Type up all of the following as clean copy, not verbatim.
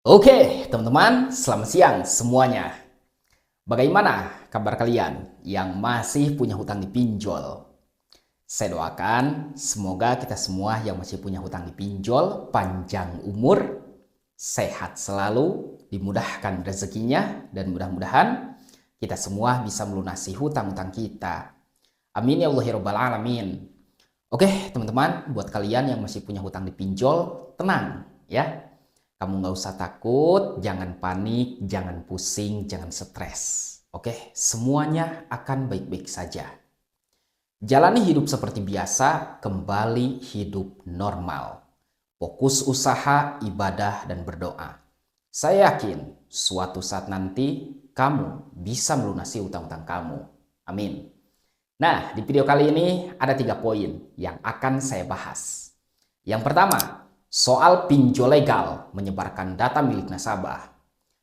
Oke, teman-teman, selamat siang semuanya. Bagaimana kabar kalian yang masih punya hutang di pinjol? Saya doakan semoga kita semua yang masih punya hutang di pinjol panjang umur, sehat selalu, dimudahkan rezekinya, dan mudah-mudahan kita semua bisa melunasi hutang-hutang kita. Amin ya Allah ya Rabbal Alamin. Oke, teman-teman, buat kalian yang masih punya hutang di pinjol, tenang ya. Kamu nggak usah takut, jangan panik, jangan pusing, jangan stres. Oke, semuanya akan baik-baik saja. Jalani hidup seperti biasa, kembali hidup normal. Fokus usaha, ibadah, dan berdoa. Saya yakin suatu saat nanti kamu bisa melunasi utang-utang kamu. Amin. Nah, di video kali ini ada 3 poin yang akan saya bahas. Yang pertama, soal pinjol legal menyebarkan data milik nasabah.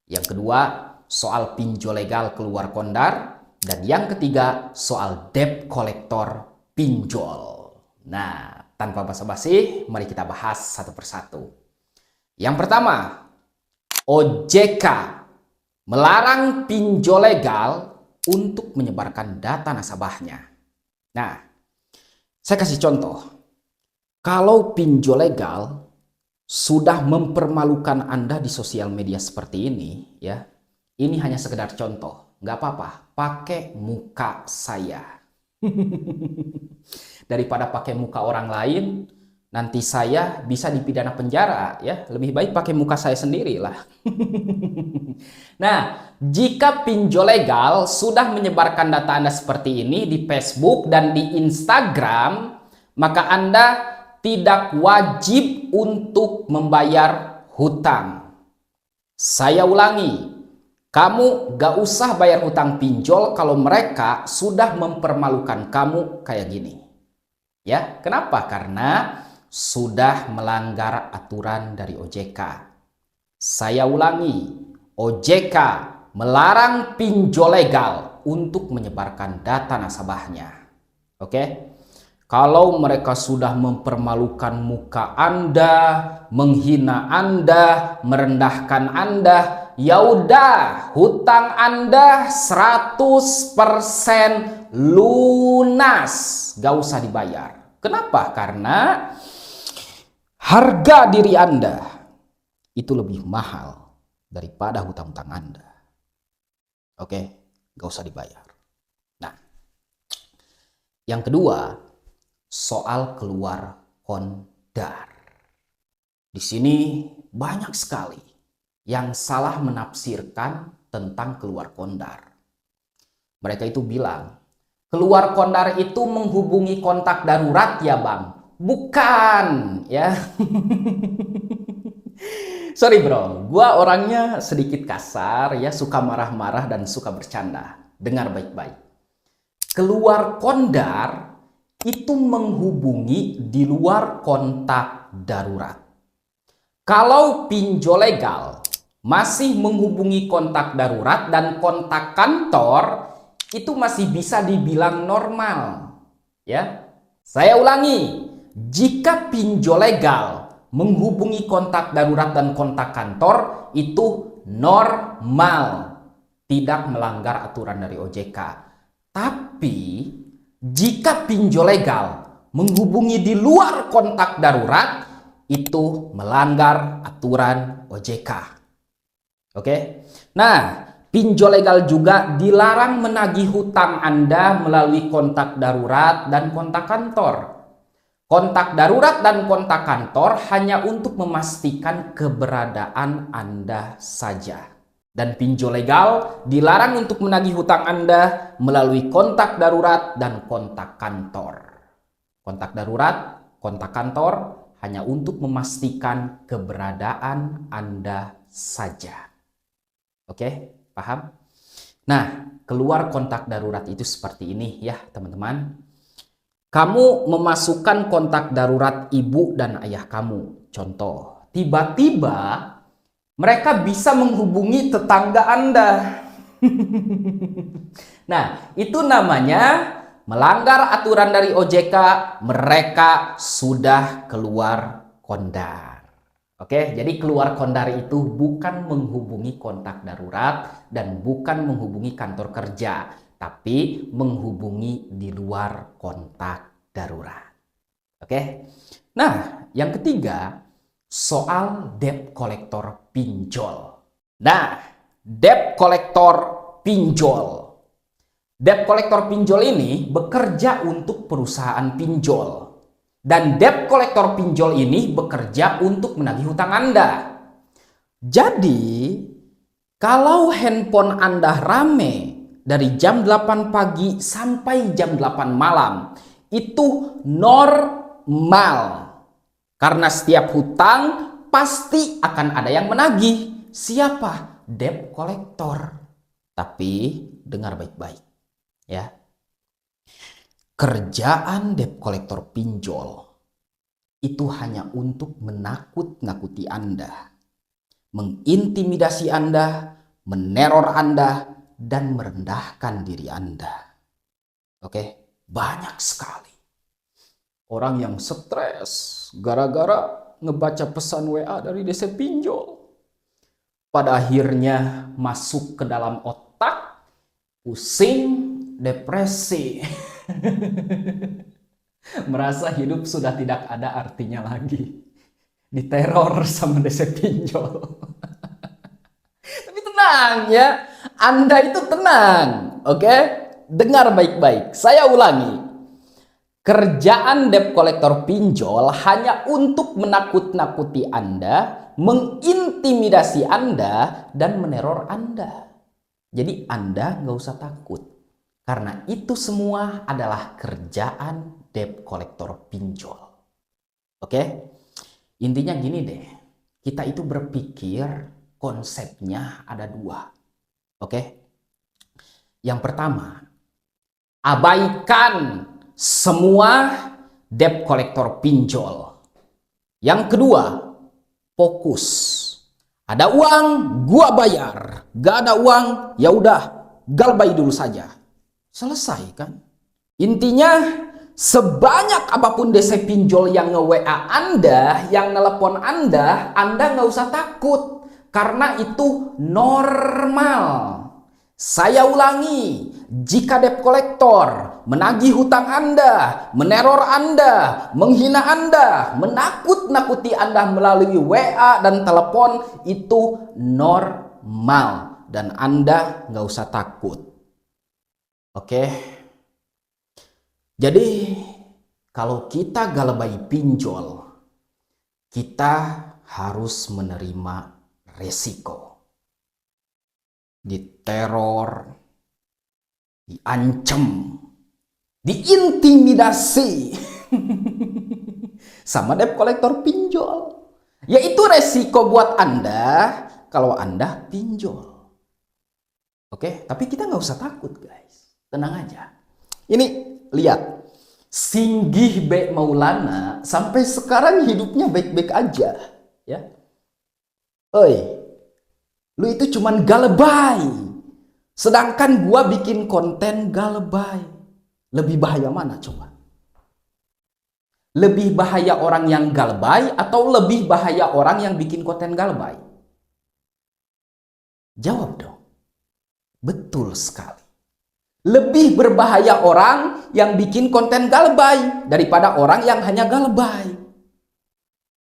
Yang kedua, soal pinjol legal keluar kondar. Dan yang ketiga, soal debt collector pinjol. Nah, tanpa basa-basi, mari kita bahas satu persatu. Yang pertama, OJK melarang pinjol legal untuk menyebarkan data nasabahnya. Nah, saya kasih contoh. Kalau pinjol legal sudah mempermalukan Anda di sosial media seperti ini, ya, ini hanya sekedar contoh. Nggak apa-apa, pakai muka saya. Daripada pakai muka orang lain, nanti saya bisa dipidana penjara, ya. Lebih baik pakai muka saya sendiri lah. Nah, jika pinjol legal sudah menyebarkan data Anda seperti ini di Facebook dan di Instagram, maka Anda tidak wajib untuk membayar hutang. Saya ulangi, kamu gak usah bayar hutang pinjol kalau mereka sudah mempermalukan kamu kayak gini. Ya, kenapa? Karena sudah melanggar aturan dari OJK. Saya ulangi, OJK melarang pinjol legal untuk menyebarkan data nasabahnya. Oke? Kalau mereka sudah mempermalukan muka Anda, menghina Anda, merendahkan Anda, ya udah, hutang Anda 100% lunas, gak usah dibayar. Kenapa? Karena harga diri Anda itu lebih mahal daripada hutang-hutang Anda. Oke, gak usah dibayar. Nah, yang kedua, soal keluar kondar. Di sini banyak sekali yang salah menafsirkan tentang keluar kondar. Mereka itu bilang, keluar kondar itu menghubungi kontak darurat ya bang. Bukan, ya. Sorry bro, gua orangnya sedikit kasar, ya, suka marah-marah dan suka bercanda. Dengar baik-baik. Keluar kondar itu menghubungi di luar kontak darurat. Kalau pinjol legal masih menghubungi kontak darurat dan kontak kantor, itu masih bisa dibilang normal. Ya, saya ulangi, jika pinjol legal menghubungi kontak darurat dan kontak kantor, itu normal, tidak melanggar aturan dari OJK. Tapi jika pinjol legal menghubungi di luar kontak darurat, itu melanggar aturan OJK. Oke? Nah, pinjol legal juga dilarang menagih hutang Anda melalui kontak darurat dan kontak kantor. Kontak darurat dan kontak kantor hanya untuk memastikan keberadaan Anda saja. Dan pinjol legal dilarang untuk menagih hutang Anda melalui kontak darurat dan kontak kantor. Kontak darurat, kontak kantor hanya untuk memastikan keberadaan Anda saja. Oke, paham? Nah, keluar kontak darurat itu seperti ini ya teman-teman. Kamu memasukkan kontak darurat ibu dan ayah kamu. Contoh, tiba-tiba mereka bisa menghubungi tetangga Anda. Nah, itu namanya melanggar aturan dari OJK, mereka sudah keluar kondar. Oke, jadi keluar kondari itu bukan menghubungi kontak darurat dan bukan menghubungi kantor kerja, tapi menghubungi di luar kontak darurat. Oke. Nah, yang ketiga, soal debt collector pinjol. Nah, debt collector pinjol. Debt collector pinjol ini bekerja untuk perusahaan pinjol. Dan debt collector pinjol ini bekerja untuk menagih hutang Anda. Jadi, kalau handphone Anda rame dari jam 8 pagi sampai jam 8 malam, itu normal. Karena setiap hutang pasti akan ada yang menagih. Siapa? Debt collector. Tapi dengar baik-baik. Ya, kerjaan debt collector pinjol itu hanya untuk menakut-nakuti Anda, mengintimidasi Anda, meneror Anda, dan merendahkan diri Anda. Oke, banyak sekali orang yang stres gara-gara ngebaca pesan WA dari DC pinjol. Pada akhirnya masuk ke dalam otak, pusing, depresi. Merasa hidup sudah tidak ada artinya lagi. Diteror sama DC pinjol. Tapi tenang ya, Anda itu tenang. Oke? Dengar baik-baik. Saya ulangi. Kerjaan debt collector pinjol hanya untuk menakut-nakuti Anda, mengintimidasi Anda, dan meneror Anda. Jadi Anda nggak usah takut. Karena itu semua adalah kerjaan debt collector pinjol. Oke? Intinya gini deh. Kita itu berpikir konsepnya ada dua. Oke? Yang pertama, abaikan semua debt collector pinjol. Yang kedua, fokus. Ada uang, gua bayar. Gak ada uang, ya udah, galbay dulu saja. Selesai kan? Intinya, sebanyak apapun DC pinjol yang nge-WA Anda, yang nelpon Anda nggak usah takut. Karena itu normal. Saya ulangi, jika debt collector menagih hutang Anda, meneror Anda, menghina Anda, menakut-nakuti Anda melalui WA dan telepon, itu normal. Dan Anda nggak usah takut. Oke? Jadi, kalau kita galbay pinjol, kita harus menerima resiko. Diteror, diancam, diintimidasi sama debt collector pinjol. Yaitu resiko buat Anda kalau Anda pinjol. Oke, tapi kita nggak usah takut guys. Tenang aja. Ini lihat, Singgih B. Maulana sampai sekarang hidupnya baik-baik aja. Ya, oi, lu itu cuman galebay. Sedangkan gua bikin konten galebay. Lebih bahaya mana coba? Lebih bahaya orang yang galebay atau lebih bahaya orang yang bikin konten galebay? Jawab dong. Betul sekali. Lebih berbahaya orang yang bikin konten galebay daripada orang yang hanya galebay.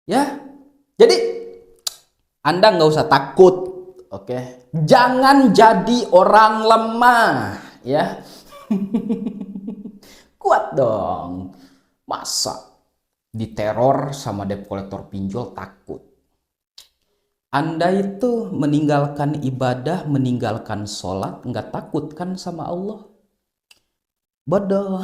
Ya, jadi Anda nggak usah takut. Oke, jangan jadi orang lemah, ya. Kuat dong. Masa diteror sama debt collector pinjol takut? Anda itu meninggalkan ibadah, meninggalkan sholat, nggak takut kan sama Allah? Bodoh.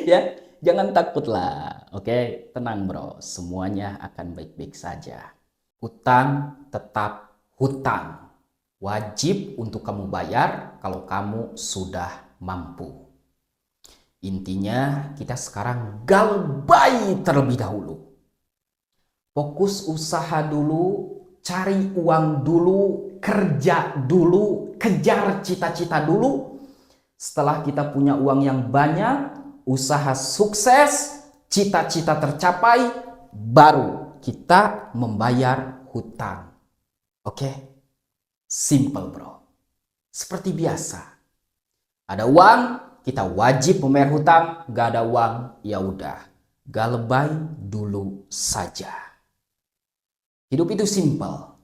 Ya, jangan takutlah. Oke, tenang bro. Semuanya akan baik-baik saja. Hutang tetap hutang. Wajib untuk kamu bayar kalau kamu sudah mampu. Intinya kita sekarang galbay terlebih dahulu. Fokus usaha dulu, cari uang dulu, kerja dulu, kejar cita-cita dulu. Setelah kita punya uang yang banyak, usaha sukses, cita-cita tercapai, baru kita membayar hutang. Oke? Simple, bro. Seperti biasa. Ada uang, kita wajib membayar hutang. Gak ada uang, ya udah. Gak lebay dulu saja. Hidup itu simple.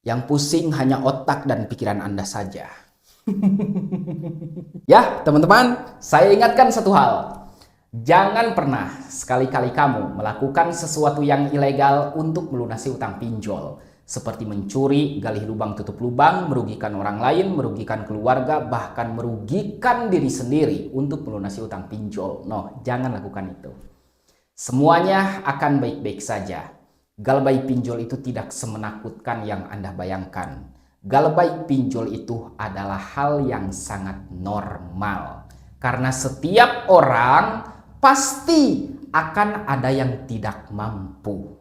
Yang pusing hanya otak dan pikiran Anda saja. Ya, teman-teman, saya ingatkan satu hal. Jangan pernah sekali-kali kamu melakukan sesuatu yang ilegal untuk melunasi utang pinjol. Seperti mencuri, gali lubang tutup lubang, merugikan orang lain, merugikan keluarga, bahkan merugikan diri sendiri untuk melunasi utang pinjol. No, jangan lakukan itu. Semuanya akan baik-baik saja. Galbay pinjol itu tidak semenakutkan yang Anda bayangkan. Galbay pinjol itu adalah hal yang sangat normal. Karena setiap orang pasti akan ada yang tidak mampu.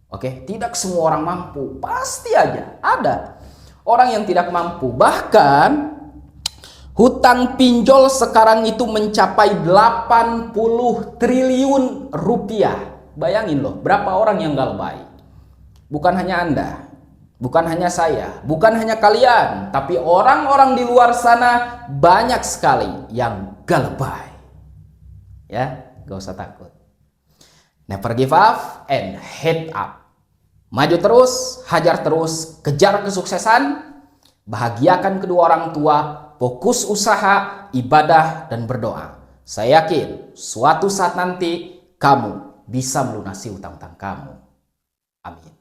Oke, tidak semua orang mampu. Pasti aja ada orang yang tidak mampu. Bahkan hutang pinjol sekarang itu mencapai 80 triliun rupiah. Bayangin loh, berapa orang yang galbay. Bukan hanya Anda, bukan hanya saya, bukan hanya kalian, tapi orang-orang di luar sana banyak sekali yang galbay. Ya, gak usah takut. Never give up and head up. Maju terus, hajar terus, kejar kesuksesan, bahagiakan kedua orang tua, fokus usaha, ibadah, dan berdoa. Saya yakin suatu saat nanti kamu bisa melunasi utang-utang kamu. Amin.